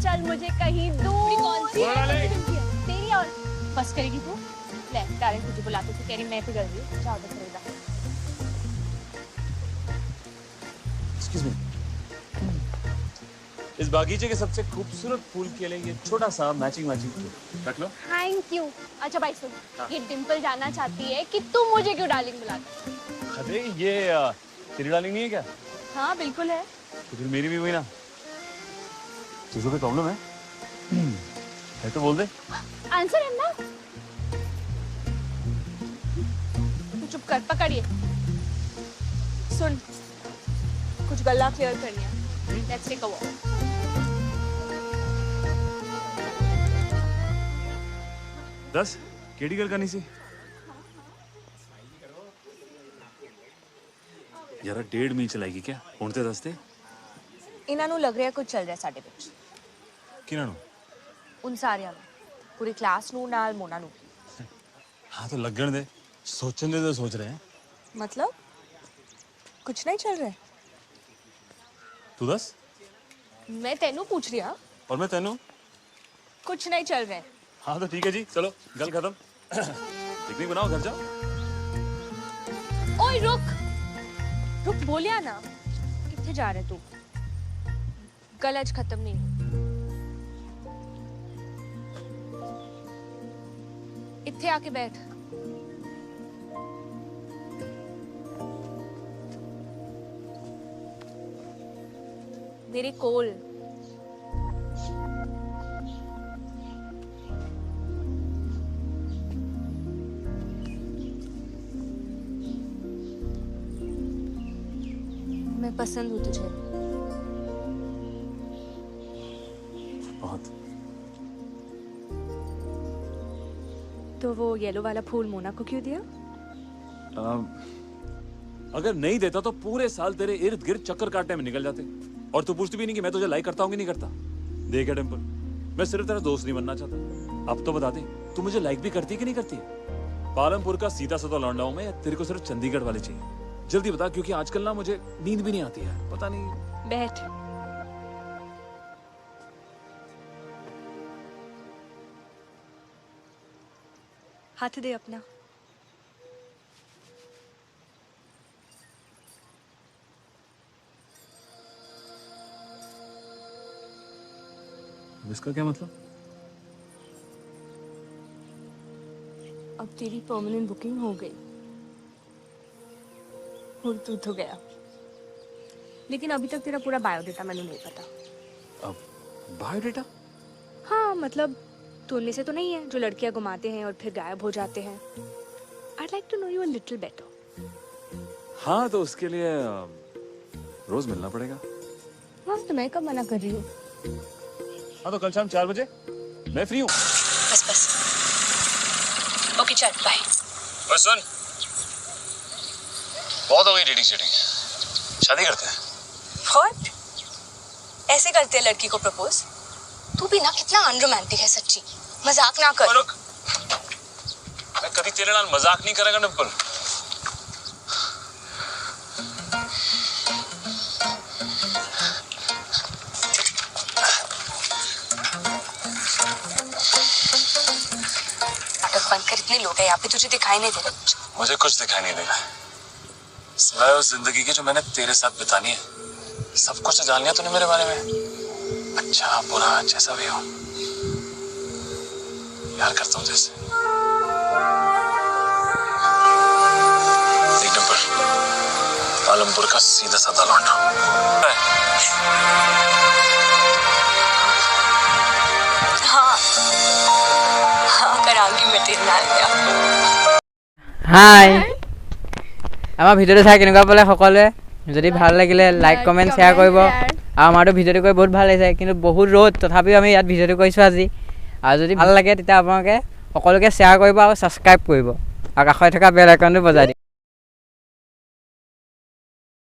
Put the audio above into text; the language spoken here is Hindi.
चल मुझे कहीं दूर। कौन सी तेरी और बस करेगी तू। ले डायरेक्ट तुझे बुलाते थे, कह रही मैं पिघल रही हूँ, जाओ खरीदा। एक्सक्यूज मी, इस बागीचे के सबसे खूबसूरत फूल के लिए ये छोटा सा मैचिंग रख लो। Thank you. अच्छा भाई सुन, ये डिम्पल जानना चाहती है कि तू मुझे क्यों डार्लिंग बुलाता। अरे ये तेरी डार्लिंग नहीं है क्या? हाँ बिल्कुल है। तो फिर मेरी भी हुई ना। तुझे कोई प्रॉब्लम है तो बोल दे। आंसर है ना। तू चुप कर, पकड़िए। सुन, कुछ गल्ला क्लियर करनी है। Let's take a walk. दस केड़ी गल करनी सी यार, 1.5 मील चलाएगी क्या हुण ते दस ते? इन्हां नूं लग रहा कुछ चल रहा साडे विच। किन्हां नूं? उन सारियां नूं, पूरी क्लास नूं नाल मोना नूं। हाँ तो लगन दे, सोचन दे तो सोच रहे हैं। मतलब कुछ नहीं चल रहा। तू दस। मैं तेनू पूछ रही हूं। और मैं तेनू। कुछ नहीं चल रहा। हाँ तो ठीक है जी, चलो गल खत्म। पिकनिक बनाओ, घर जाओ। ओए रुक रुक, बोलिया ना। किथे जा रहे तू? गल आज खत्म नहीं हुई। इत्थे आके बैठ। मेरे कोल। मैं पसंद हूँ तुझे। बहुत। तो वो येलो वाला फूल मोना को क्यों दिया? अगर नहीं देता तो पूरे साल तेरे इर्द गिर्द चक्कर काटने में निकल जाते, और तू पूछती भी नहीं कि मैं तुझे लाइक करता हूँ कि नहीं करता। देख डिम्पल, मैं सिर्फ तेरा दोस्त नहीं बनना चाहता। अब तो बता दे, तू मुझे लाइक भी करती है कि नहीं करती? पालमपुर का सीधा साधा लौंडा हूं मैं, या तेरे को सिर्फ चंडीगढ़ वाले चाहिए? जल्दी बता, क्योंकि आजकल ना मुझे नींद भी नहीं आती है, पता नहीं। बैठ। हाथ दे अपना। इसका क्या मतलब? अब तेरी परमानेंट बुकिंग हो गई और तू तो गया, लेकिन अभी तक तेरा पूरा बायोडेटा मैंने नहीं पता। अब बायोडेटा? हाँ मतलब तू उनमें से तो नहीं है जो लड़कियां घुमाते हैं और फिर गायब हो जाते हैं। I'd like to know you a little better. हाँ तो उसके लिए रोज मिलना पड़ेगा। हाँ तो मैं कब मना कर रही हूँ? हाँ तो कल शाम 4 बजे मैं फ्री हूँ। बस बस। ओके चल बाय। बस सुन, बहुत हो गई डेटिंग सेटिंग, शादी करते हैं। What? ऐसे करते हैं लड़की को प्रपोज? तू भी ना कितना अनरोमांटिक है सच्ची, मजाक ना कर। रुक, मैं कभी तेरे नाल मजाक नहीं करेगा डिम्पल। बंद कर, इतने लोग हैं यहाँ पे, तुझे दिखाई नहीं दे रहा कुछ? मुझे कुछ दिखाई नहीं देगा, सिवाय उस जिंदगी की जो मैंने तेरे साथ बितानी है। सब कुछ जान लिया तूने मेरे बारे में, अच्छा बुरा जैसा भी हो। प्यार करता हूँ जैसे। देख डिम्पल, पालमपुर का सीधा साधा लौंडा। হাই, আমাৰ ভিডিঅ'টো চাই কেনেকুৱা পালে সকলোৱে? যদি ভাল লাগিলে লাইক কমেণ্ট শ্বেয়াৰ কৰিব। আৰু আমাৰতো ভিডিঅ'টো কৰি বহুত ভাল লাগিছে, কিন্তু বহুত ৰ'দ, তথাপিও আমি ইয়াত ভিডিঅ'টো কৰিছোঁ আজি। আৰু যদি ভাল লাগে তেতিয়া আপোনালোকে সকলোকে শ্বেয়াৰ কৰিব আৰু ছাবস্ক্ৰাইব কৰিব আৰু কাষত থকা বেল আইকনটো বজাই দিব।